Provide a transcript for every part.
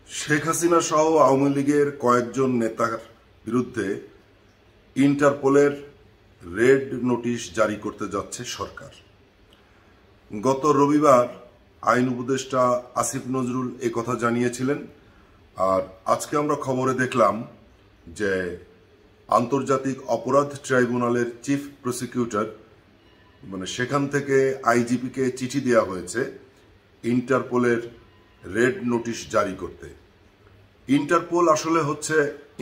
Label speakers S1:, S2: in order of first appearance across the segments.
S1: শেখ হাসিনা সহ আওয়ামী লীগের কয়েকজন নেতার বিরুদ্ধে ইন্টারপোলের রেড নোটিশ জারি করতে যাচ্ছে সরকার। গত রবিবার আইন উপদেষ্টা আসিফ নজরুল কথা জানিয়েছিলেন। আর আজকে আমরা খবরে দেখলাম যে আন্তর্জাতিক অপরাধ ট্রাইব্যুনালের চিফ প্রসিকিউটর সেখান থেকে আইজিপিকে চিঠি দেওয়া হয়েছে ইন্টারপোলের রেড নোটিশ জারি করতে। ইন্টারপোল আসলে হচ্ছে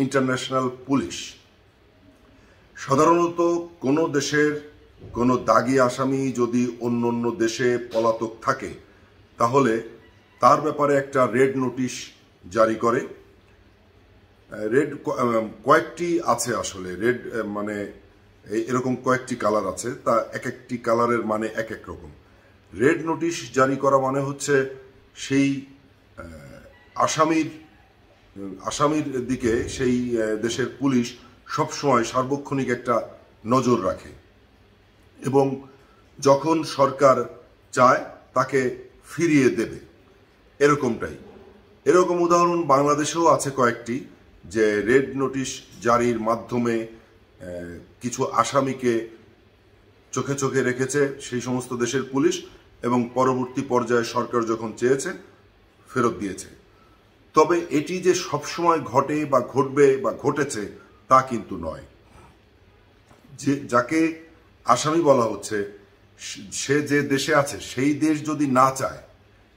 S1: ইন্টারন্যাশনাল পুলিশ। সাধারণত কোনো দেশের কোনো দাগী আসামি যদি অন্য দেশে পলাতক থাকে তাহলে তার ব্যাপারে একটা রেড নোটিশ জারি করে। রেড কয়েকটি আছে, আসলে রেড এরকম কয়েকটি কালার আছে, তা এক একটি কালারের মানে এক এক রকম। রেড নোটিশ জারি করা মানে হচ্ছে সেই আসামির দিকে সেই দেশের পুলিশ সবসময় সার্বক্ষণিক একটা নজর রাখে এবং যখন সরকার চায় তাকে ফিরিয়ে দেবে, এরকমটাই। এরকম উদাহরণ বাংলাদেশেও আছে কয়েকটি, যে রেড নোটিশ জারির মাধ্যমে কিছু আসামিকে চোখে চোখে রেখেছে সেই সমস্ত দেশের পুলিশ এবং পরবর্তী পর্যায়ে সরকার যখন চেয়েছে ফেরত দিয়েছে। তবে এটি যে সবসময় ঘটে বা ঘটবে বা ঘটেছে তা কিন্তু নয়। যে যাকে আসামি বলা হচ্ছে সে যে দেশে আছে সেই দেশ যদি না চায়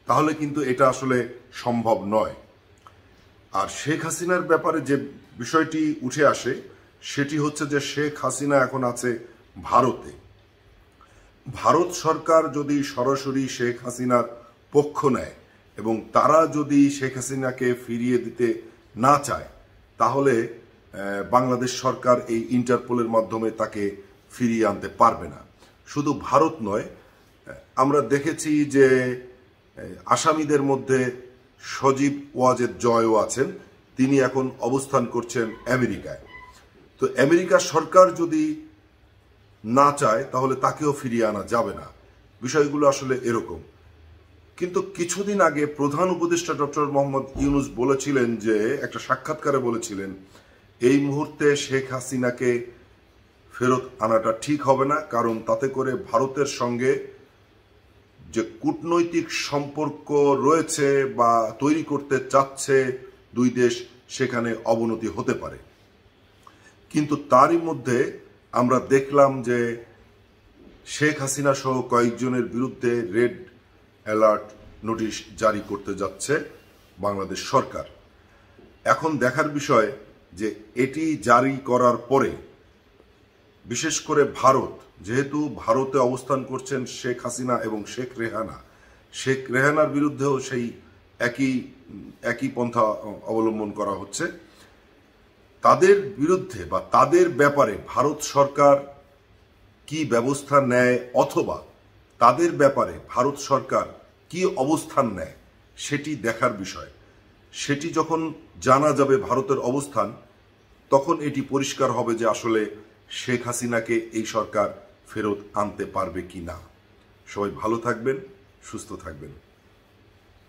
S1: তাহলে কিন্তু এটা আসলে সম্ভব নয়। আর শেখ হাসিনার ব্যাপারে যে বিষয়টি উঠে আসে সেটি হচ্ছে যে শেখ হাসিনা এখন আছে ভারতে। ভারত সরকার যদি সরাসরি শেখ হাসিনার পক্ষ নেয় এবং তারা যদি শেখ হাসিনাকে ফিরিয়ে দিতে না চায় তাহলে বাংলাদেশ সরকার এই ইন্টারপোলের মাধ্যমে তাকে ফিরিয়ে আনতে পারবে না। শুধু ভারত নয়, আমরা দেখেছি যে আসামিদের মধ্যে সজীব ওয়াজেদ জয়ও আছেন, তিনি এখন অবস্থান করছেন আমেরিকায়। তো আমেরিকা সরকার যদি না চায় তাহলে তাকেও ফিরিয়ে আনা যাবে না। বিষয়গুলো আসলে এরকম। কিন্তু কিছুদিন আগে প্রধান উপদেষ্টা ডক্টর মোহাম্মদ ইউনূস বলেছিলেন, যে একটা সাক্ষাৎকারে বলেছিলেন, এই মুহূর্তে শেখ হাসিনাকে ফেরত আনাটা ঠিক হবে না, কারণ তাতে করে ভারতের সঙ্গে যে কূটনৈতিক সম্পর্ক রয়েছে বা তৈরি করতে চাচ্ছে দুই দেশ, সেখানে অবনতি হতে পারে। কিন্তু তারই মধ্যে আমরা দেখলাম যে শেখ হাসিনা সহ কয়েকজনের বিরুদ্ধে রেড অ্যালার্ট নোটিশ জারি করতে যাচ্ছে বাংলাদেশ সরকার। এখন দেখার বিষয় যে এটি জারি করার পরে বিশেষ করে ভারত, যেহেতু ভারতে অবস্থান করছেন শেখ হাসিনা এবং শেখ রেহানার বিরুদ্ধেও সেই একই পন্থা অবলম্বন করা হচ্ছে। তাদের বিরুদ্ধে বা তাদের ব্যাপারে ভারত সরকার কি ব্যবস্থা নেয় অথবা তাদের ব্যাপারে ভারত সরকার কি অবস্থান নেয় সেটি দেখার বিষয়। সেটি যখন জানা যাবে ভারতের অবস্থান, তখন এটি পরিষ্কার হবে যে আসলে শেখ হাসিনাকে এই সরকার ফেরত আনতে পারবে কি না। সবাই ভালো থাকবেন, সুস্থ থাকবেন।